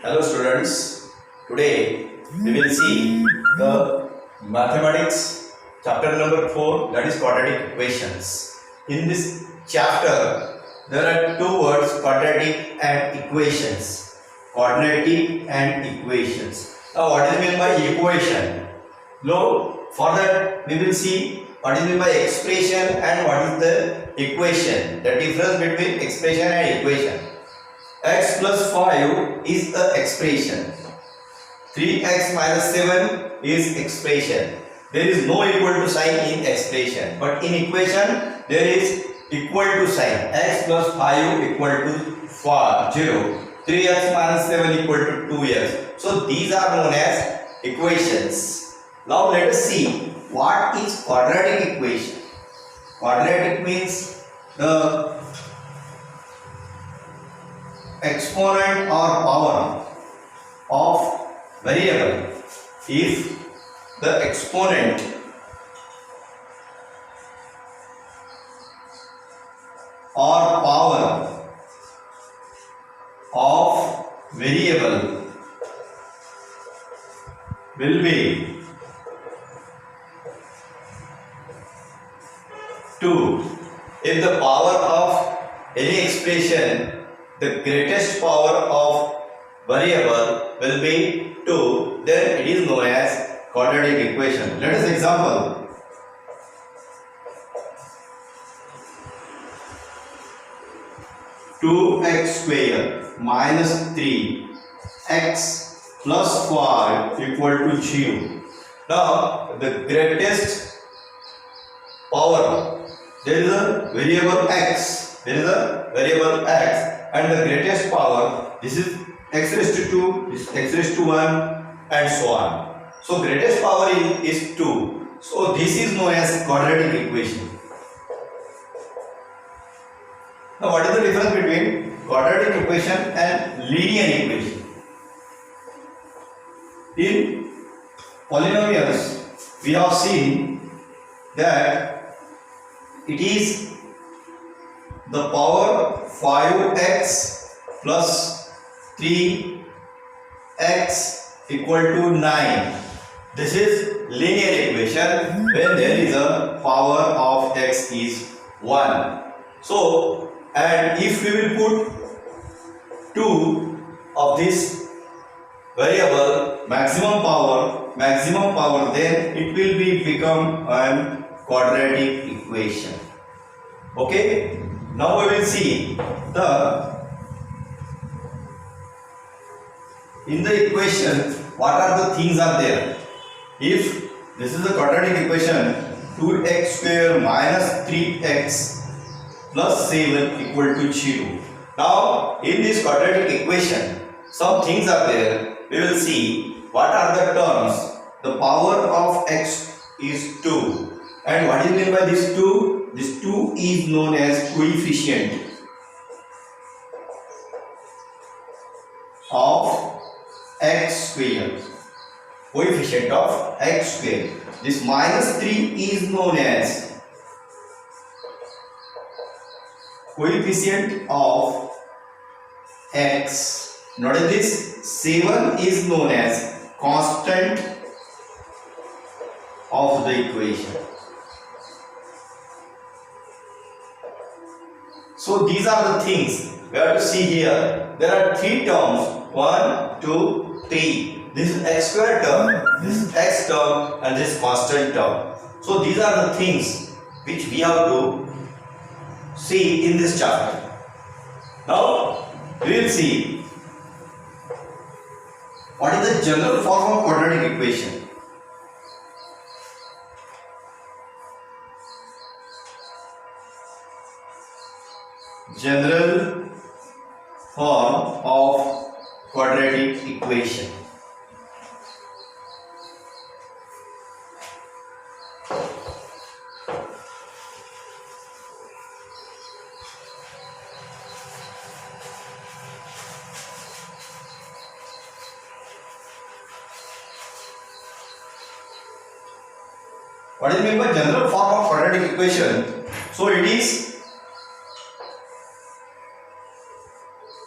Hello students, today we will see the mathematics chapter number 4, that is quadratic equations. In this chapter there are two words, quadratic and equations. Quadratic and equations. Now what is meant by equation? Now for that we will see what is meant by expression and what is the equation. The difference between expression and equation. X plus 5 is the expression. 3x minus 7 is expression. There is no equal to sign in expression, but in equation there is equal to sign. X plus 5 equal to 0. 3x minus 7 equal to 2x. So these are known as equations. Now let us see what is quadratic equation. Quadratic means the exponent or power of variable. If the exponent or power of variable will be 2, if the power of any expression, the greatest power of variable will be 2, then it is known as quadratic equation. Let us example. Two x square minus 3x plus 5 equal to 0. Now the greatest power, there is a variable x. There is a variable x. And the greatest power, this is x raised to 2, this is x raised to 1 and so on. So greatest power is 2. So this is known as quadratic equation. Now what is the difference between quadratic equation and linear equation? In polynomials we have seen that it is the power 5x plus 3x equal to 9. This is linear equation when there is a power of x is 1. So, and if we will put 2 of this variable maximum power, then it will become a quadratic equation. Okay. Now we will see in the equation what are the things are there. If this is the quadratic equation, 2x square minus 3x plus 7 equal to 0. Now in this quadratic equation some things are there. We will see what are the terms. The power of x is 2. And what is meant by this 2? This 2 is known as coefficient of x square. Coefficient of x square. This minus 3 is known as coefficient of x. Notice this 7 is known as constant of the equation. So these are the things we have to see here. There are 3 terms. 1, 2, 3. This is x square term, this is x term, and this constant term. So these are the things which we have to see in this chapter. Now we will see what is the general form of quadratic equation. General form of quadratic equation. What is meant by general form of quadratic equation? So it is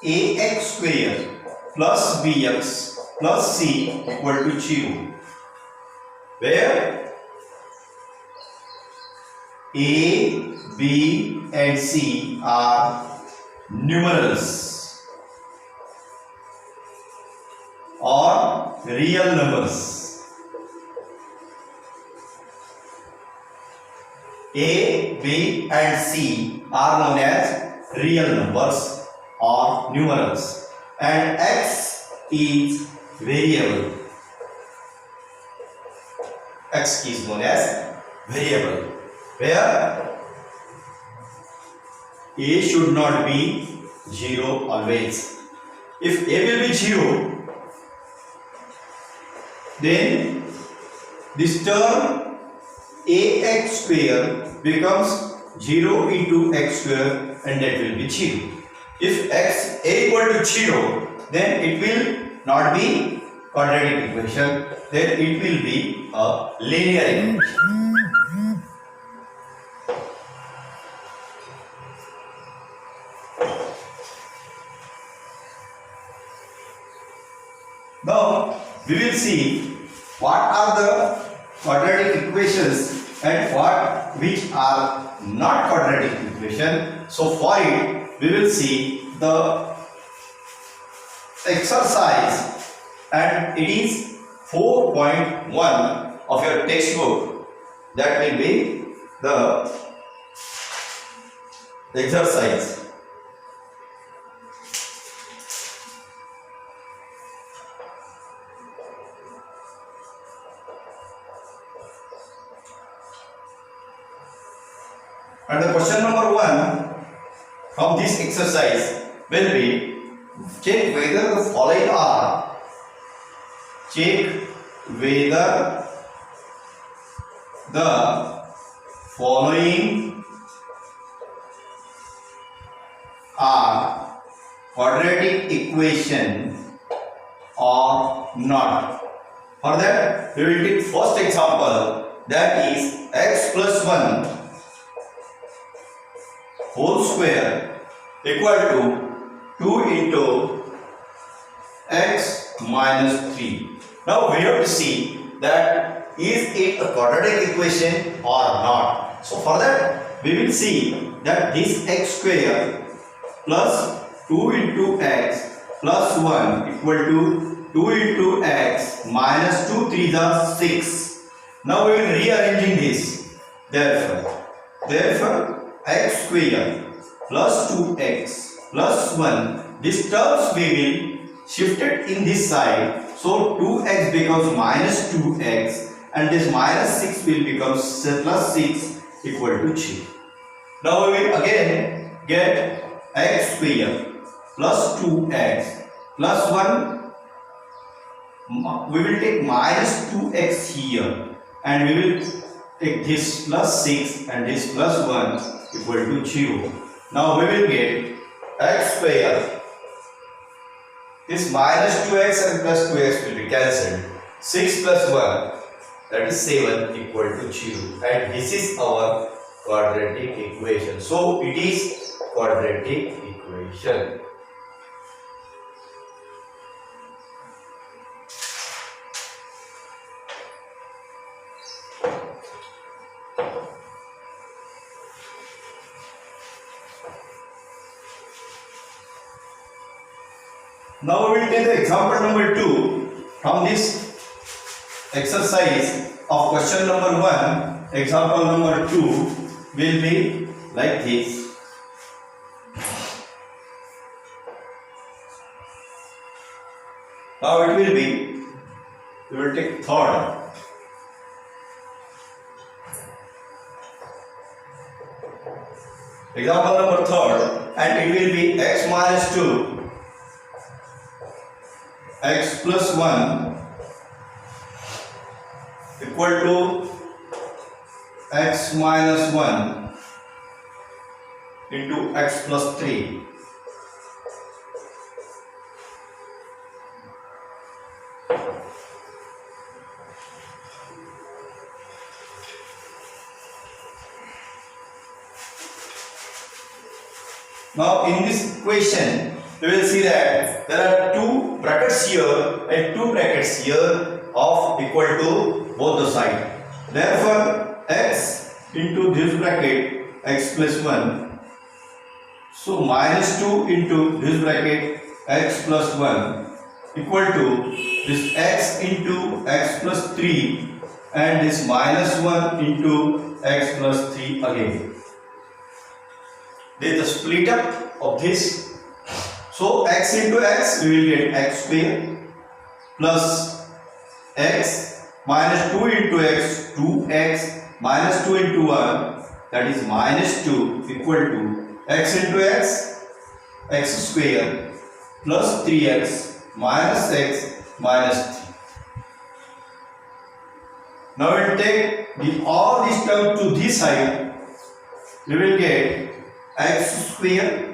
ax square plus bx plus c equal to 0, where a, b and c are numerals or real numbers. A, B and C are known as real numbers or numerals, and X is variable. X is known as variable, where A should not be 0 always. If A will be 0, then this term ax square becomes 0 into x square, and that will be 0. If a equal to 0, then it will not be quadratic equation, then it will be a linear equation. Now we will see what are the quadratic equations and which are not quadratic equation. So for it we will see the exercise, and it is 4.1 of your textbook. That will be the exercise. And the question number 1 from this exercise will be, check whether the following are, quadratic equation or not. For that we will take first example, that is x plus 1 whole square equal to 2 into x minus 3. Now we have to see that is it a quadratic equation or not. So for that we will see that this x square plus 2 into x plus 1 equal to 2 into x minus 2 3 is 6. Now we will rearranging this. Therefore x square plus 2x plus 1, this terms we will shift it in this side, so 2x becomes minus 2x and this minus 6 will become plus 6 equal to 3. Now we will again get x square plus 2x plus 1, we will take minus 2x here and we will take this plus 6 and this plus 1 equal to 0. Now we will get x square, this minus 2x and plus 2x will be cancelled, 6 plus 1 that is 7 equal to 0, and this is our quadratic equation. So it is quadratic equation. Now we will take the example number 2 from this exercise of question number 1. Example number 2 will be like this. Now it will be, we will take third. Example number 3, and it will be x minus 2 x plus 1 equal to x minus 1 into x plus 3. Now in this equation we will see that there are two brackets here and two brackets here of equal to both the side. Therefore, x into this bracket x plus 1. So minus 2 into this bracket x plus 1 equal to this x into x plus 3 and this minus 1 into x plus 3 again. There is a split up of this. So x into x, we will get x square plus x minus 2 into x, 2x minus 2 into 1, that is minus 2 equal to x into x, x square plus 3x minus x minus 3. Now we will take all these terms to this side. We will get x square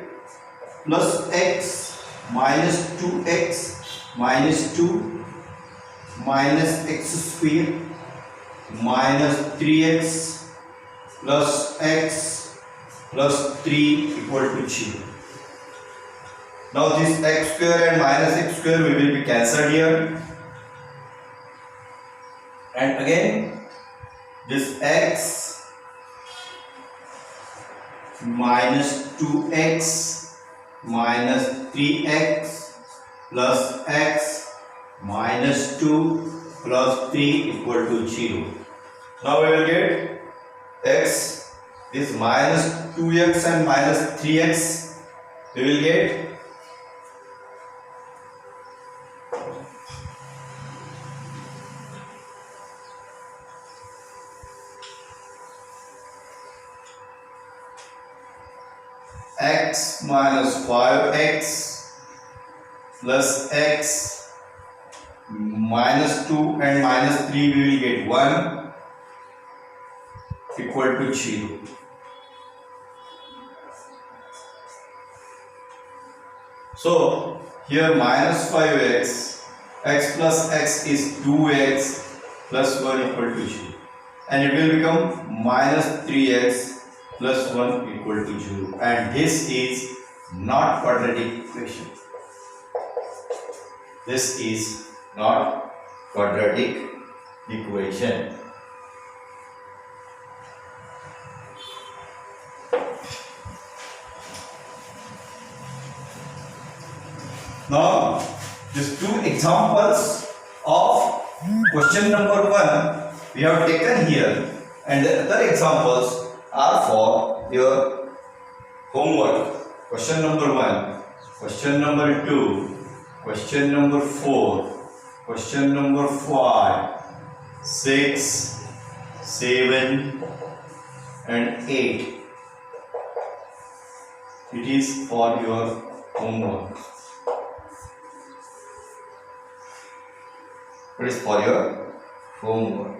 plus x minus 2x minus 2 minus x square minus 3x plus x plus 3 equal to 0. Now this x square and minus x square we will be cancelled here. And again this x minus 2x minus 3x plus x minus 2 plus 3 equal to 0. Now we will get x, this minus 2x and minus 3x, we will get x minus 5x plus x minus 2 and minus 3, we will get 1 equal to 0. So here minus 5x, x plus x is 2x plus 1 equal to 0, and it will become minus 3x plus 1 equal to 0, and this is not quadratic equation. This is not quadratic equation. Now, these two examples of question number 1 we have taken here, and the other examples are for your homework. Question number 1, question number 2, question number 4, question number 5, 6, 7 and 8. It is for your homework. It is for your homework.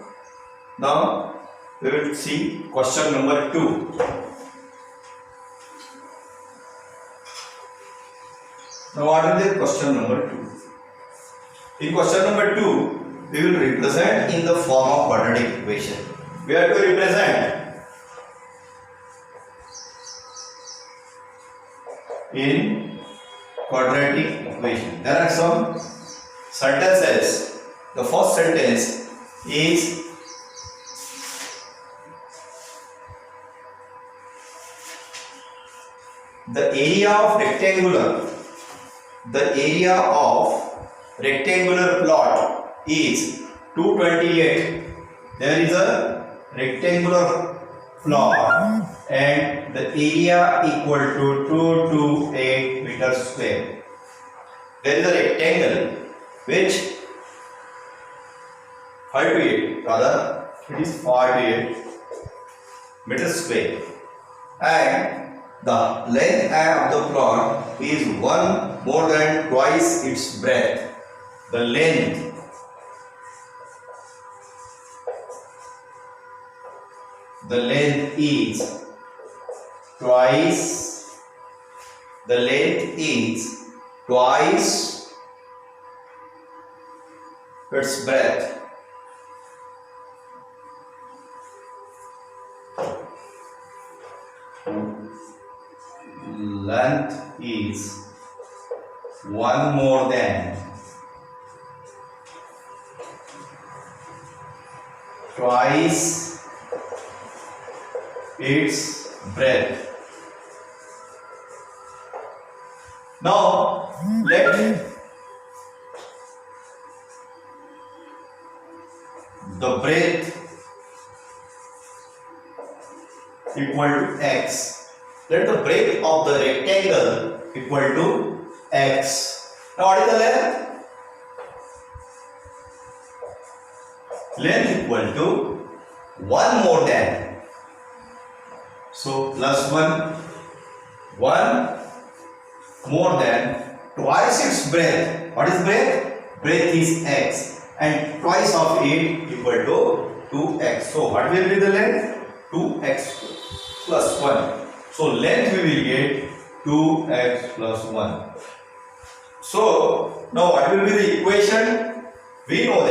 Now we will see question number 2. Now what is the question number 2? In question number 2, we will represent in the form of quadratic equation. We have to represent in quadratic equation. There are some sentences. The first sentence is the area of rectangular plot is 228. There is a rectangular plot and the area equal to 228 meters square. There is a rectangle which 5 to 8, rather it is 5 to 8 meters square, and the length of the plot is more than twice its breadth. The length is twice its breadth. Length is one more than twice its breadth. Now let the breadth equal to x. Let the breadth of the rectangle equal to x. Now what is the length? Length equal to 1 more than. So plus 1 more than twice its breadth. What is breadth? Breadth is x and twice of it equal to 2x. So what will be the length? 2x plus 1. So length we will get 2x plus 1. So now what will be the equation? We know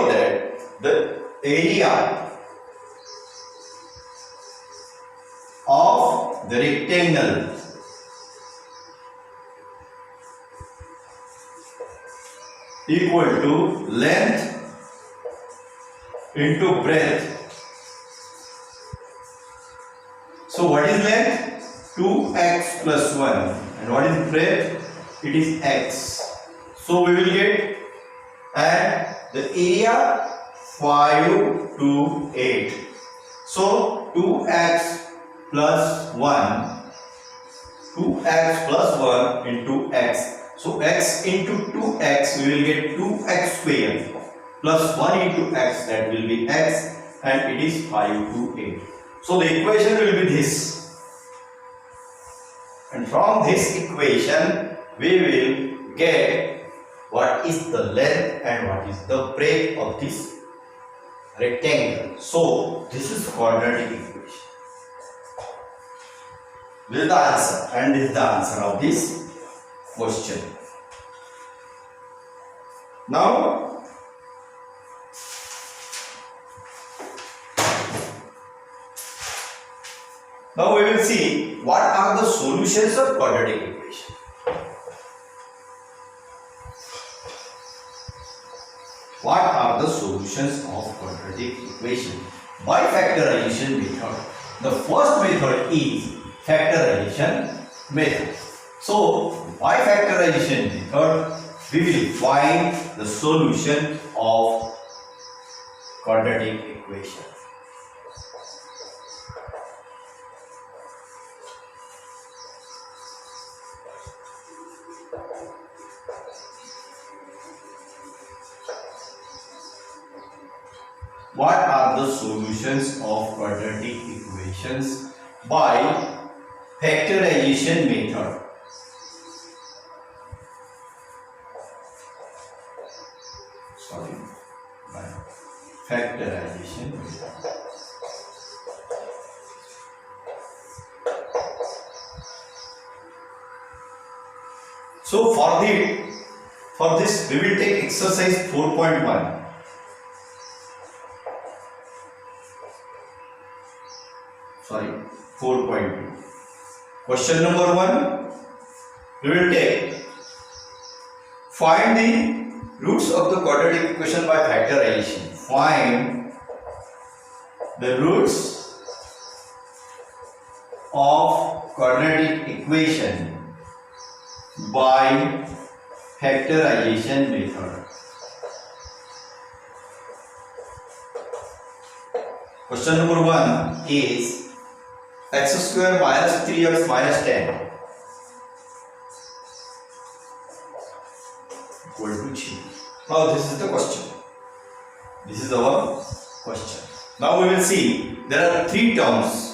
that the area of the rectangle equal to length into breadth. So what is length? 2x plus 1. And what is breadth? It is x. So we will get, and the area 5 to 8. So 2x plus 1, 2x plus 1 into x. So x into 2x, we will get 2x square plus 1 into x, that will be x, and it is 5 to 8. So the equation will be this. And from this equation, we will get what is the length and what is the breadth of this rectangle. So this is quadratic equation. This is the answer, and this is the answer of this question. Now we will see what are the solutions of quadratic equation. What are the solutions of quadratic equation? By factorization method. The first method is factorization method. So by factorization method, we will find the solution of quadratic equation. What are the solutions of quadratic equations by factorization method? By factorization method. So for this we will take exercise 4.1. Sorry, 4.2. Question number 1, we will take, find the roots of the quadratic equation by factorization. Find the roots of quadratic equation by factorization method. Question number 1 is x square minus 3x minus 10 equal to 0. Now this is the question. This is our question. Now we will see there are 3 terms.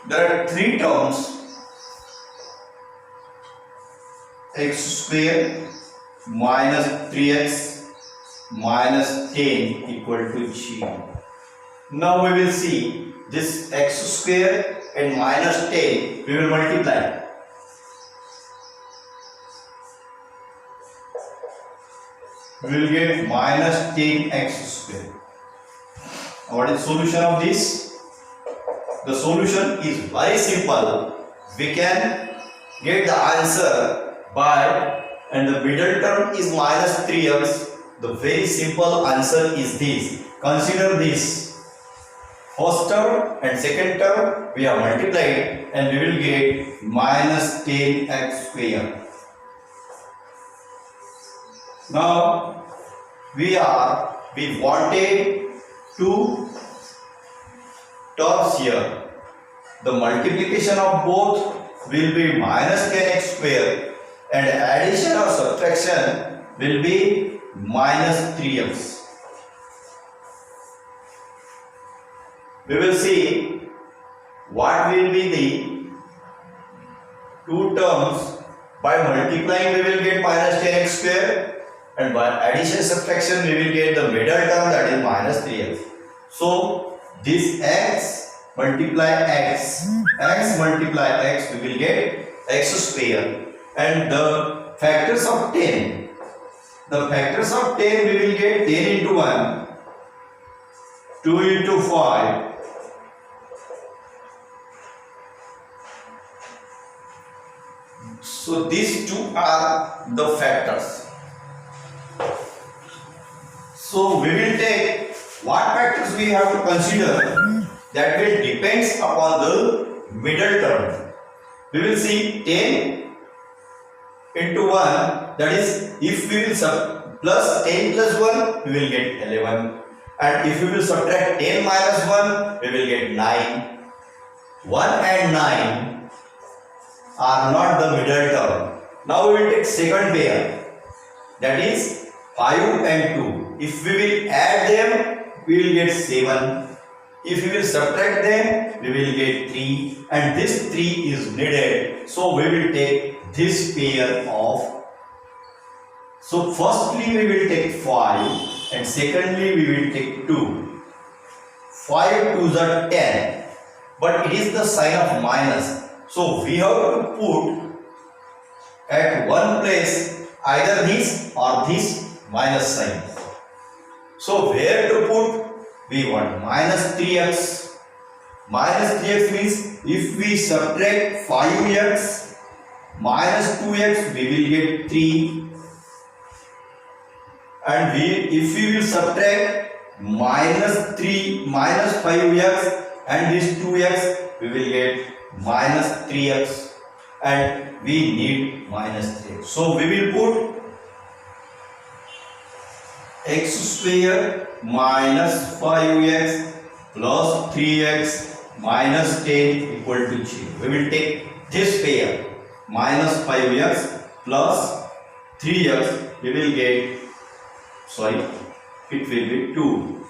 There are 3 terms, x square minus 3x minus 10 equal to 0. Now we will see this x square and minus 10 we will multiply. We will get minus 10x square. What is the solution of this? The solution is very simple. We can get the answer by, and the middle term is minus 3x. The very simple answer is this. Consider this. First term and second term we have multiplied and we will get minus 10x square. Now we wanted two terms here. The multiplication of both will be minus 10x square and addition or subtraction will be minus 3x. We will see what will be the two terms. By multiplying we will get minus 10x square, and by addition subtraction we will get the middle term, that is minus 3x. So this x multiply x multiply x, we will get x square, and the factors of 10. The factors of 10 we will get 10 into 1, 2 into 5, so these two are the factors. So we will take what factors we have to consider, that will depends upon the middle term. We will see 10 into 1, that is if we will plus 10 plus 1 we will get 11, and if we will subtract 10 minus 1 we will get 9. 1 and 9 are not the middle term. Now we will take second pair, that is 5 and 2. If we will add them we will get 7. If we will subtract them we will get 3, and this 3 is needed, so we will take this pair of. So firstly we will take 5 and secondly we will take 2. 5 2s are 10, but it is the sign of minus. So we have to put at one place either this or this minus sign. So where to put? We want minus 3x. Minus 3x means if we subtract 5x minus 2x we will get 3, and if we will subtract minus 5x and this 2x we will get minus 3x, and we need minus 3x. So we will put x square minus 5x plus 3x minus 10 equal to 0. We will take this pair, minus 5x plus 3x, we will get, it will be 2.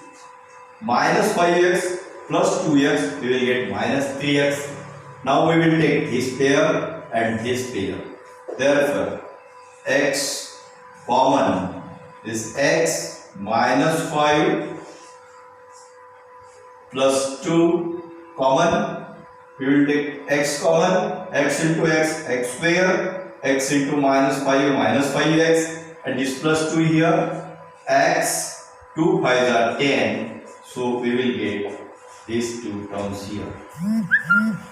Minus 5x plus 2x, we will get minus 3x. Now we will take this pair and this pair. Therefore, x common is x minus 5 plus 2 common. We will take x common, x into x square, x into minus 5 minus 5x, and this plus 2 here, x 2 5s are 10. So we will get these two terms here.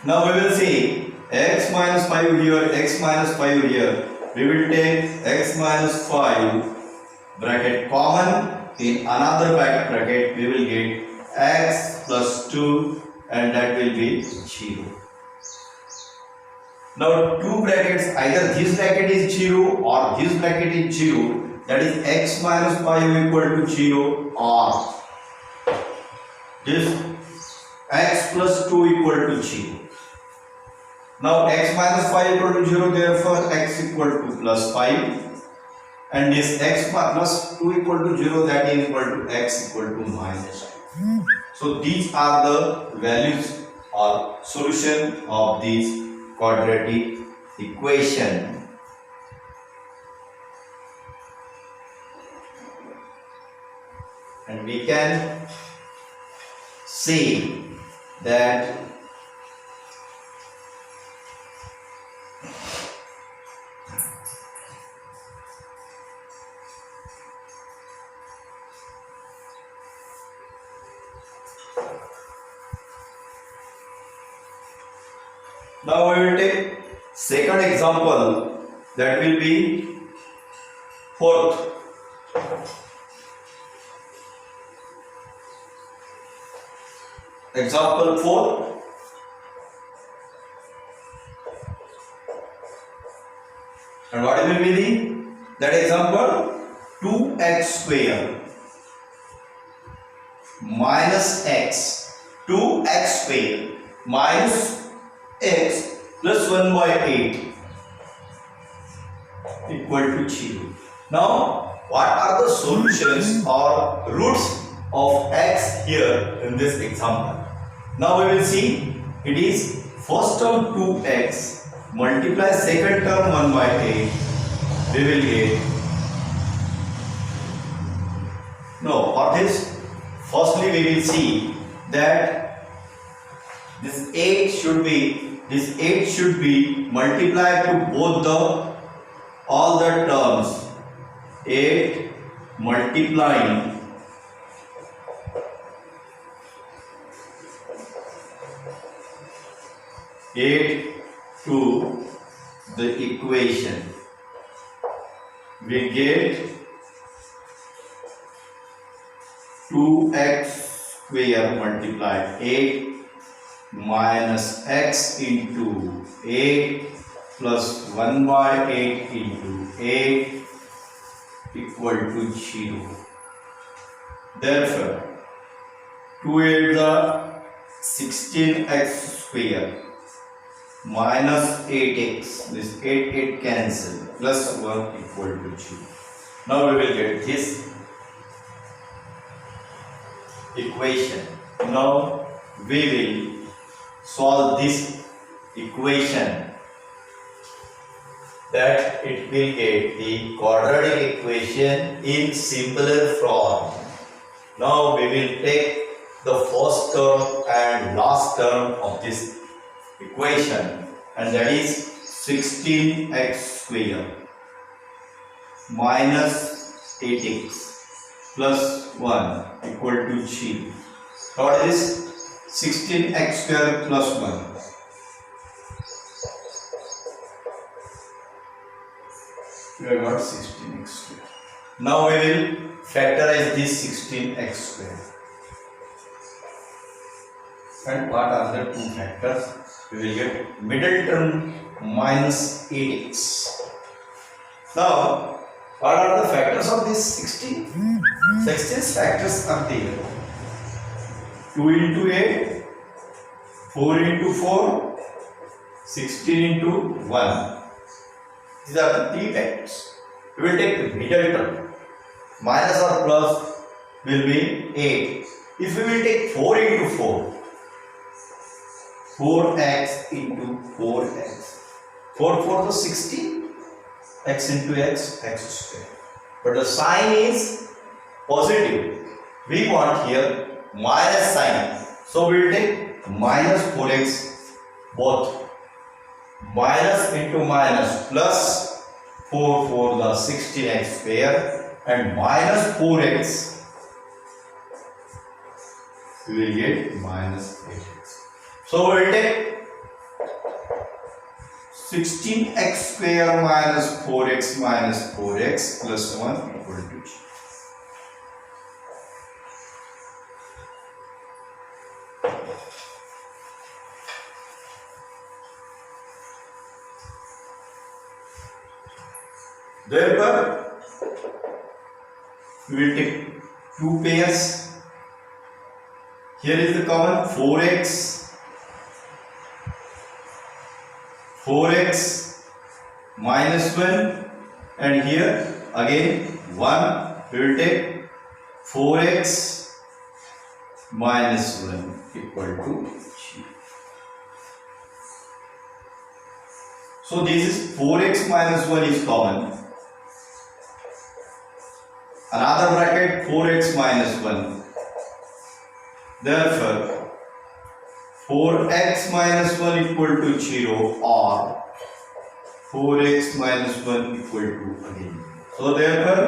Now we will see x minus 5 here, x minus 5 here. We will take x minus 5 bracket common. In another bracket we will get x plus 2, and that will be 0. Now two brackets, either this bracket is 0 or this bracket is 0, that is x minus 5 equal to 0, or this x plus 2 equal to 0. Now x minus 5 equal to 0, therefore x equal to plus 5, and this x plus 2 equal to 0, that is equal to x equal to minus 5. So these are the values or solution of this quadratic equation. and we can see that now we will take second example, that will be fourth. Example 4. And what will be that example? 2x square minus x. 2x square minus x plus 1 by 8 equal to 0. Now, what are the solutions or roots of x here in this example? Now we will see, it is first term 2x multiply second term 1 by 8, we will get, no, for this, firstly we will see that this 8 should be multiplied to both all the terms. 8 multiplying 8 to the equation, we get 2x square multiplied 8 minus x into 8 plus 1 by 8 into 8 equal to 0. Therefore, 2 8 the 16x square minus 8x, this 8 cancel, plus 1 equal to 0. Now we will get this equation. Now we will solve this equation, that it will get the quadratic equation in simpler form. Now we will take the first term and last term of this equation, and that is 16x square minus 8x plus 1 equal to 0. What is 16x square plus 1? We have got 16x square. Now we will factorize this 16x square. And what are the two factors? We will get middle term minus 8x. Now, what are the factors of this 16? 16 factors are there. 2 into 8, 4 into 4, 16 into 1. These are the three factors. We will take the middle term. Minus or plus will be 8. If we will take 4 into 4, 4x into 4x. 4 4 to 16. X into x, x square. But the sign is positive. We want here minus sign. So we will take minus 4x both. Minus into minus plus 4 4 the 16x square and minus 4x. We will get minus 8x. So we will take 16x square minus 4x plus 1 equal to 0. Therefore, we will take two pairs. Here is the common 4x minus 1, and here again 1. We will take 4x minus 1 equal to 0. So this is 4x minus 1 is common, another bracket 4x minus 1. Therefore, 4x minus 1 equal to 0 or 4x minus 1 equal to again. So therefore,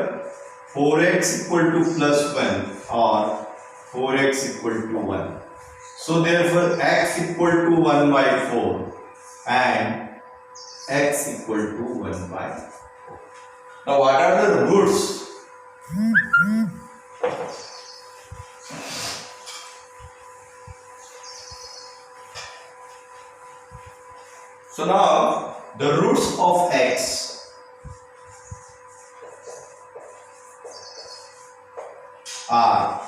4x equal to plus 1 or 4x equal to 1. So therefore, x equal to 1 by 4 and x equal to 1 by 4. Now what are the roots? So now the roots of x are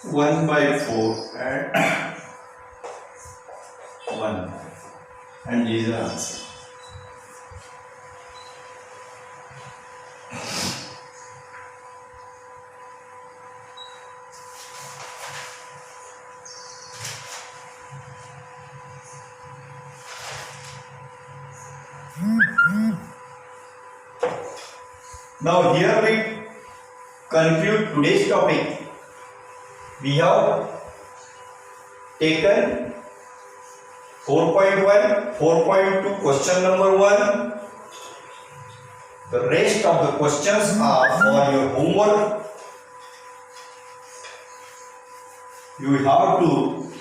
1 by 4 and 1 and these are answer. Now here we conclude today's topic. We have taken 4.1, 4.2 question number 1. The rest of the questions are for your homework. You have to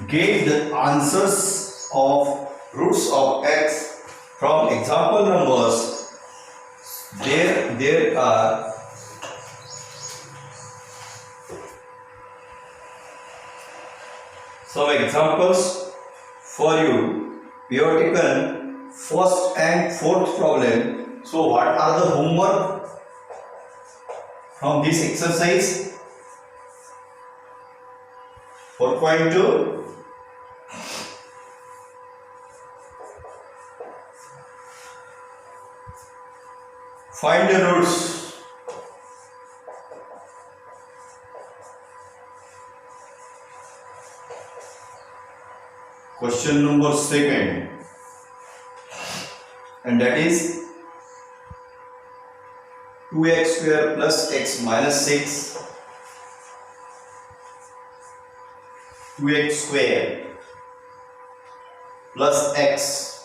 get the answers of roots of x from example numbers. There are some examples for you. We have taken first and fourth problem. So what are the homework from this exercise? 4.2. Find the roots. Question number 2, and that is 2x square plus x minus 6, 2x square plus x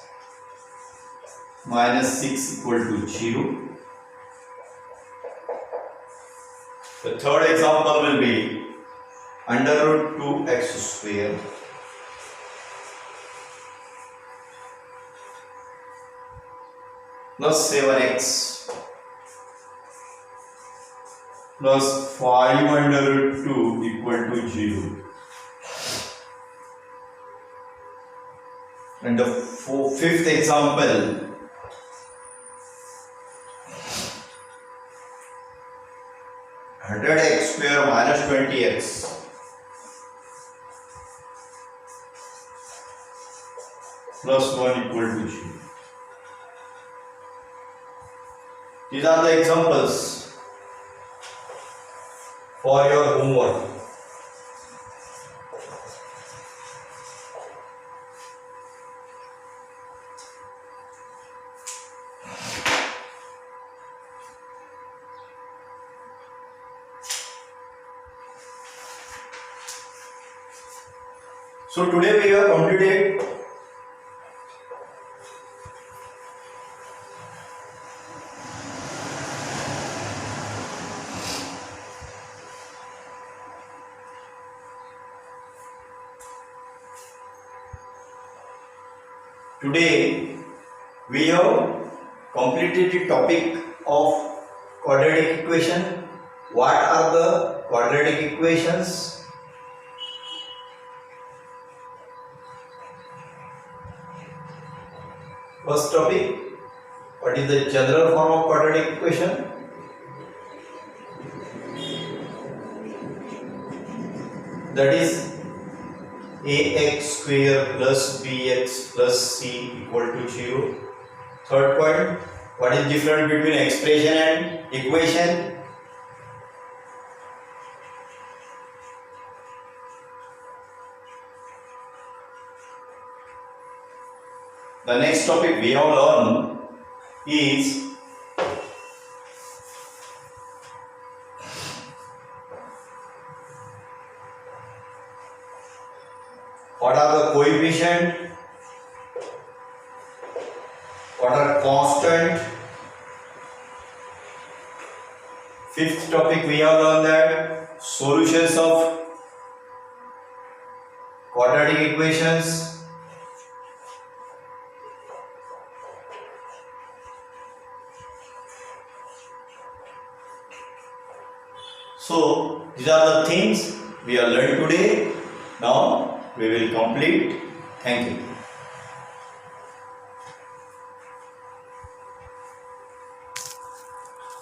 minus 6 equal to 0. The third example will be under root 2x square plus 7x plus 5 under root 2 equal to 0. And the fifth example, x square minus 20x plus 1 equal to 0. These are the examples for your homework. So today we have completed the topic of quadratic equation. What are the quadratic equations? First topic, what is the general form of quadratic equation? That is ax square plus bx plus c equal to 0. Third point, what is difference between expression and equation? The next topic we have learned is are the coefficient, what are constant. Fifth topic we have learned that solutions of quadratic equations. So these are the things we are learning today. Now we will complete. Thank you.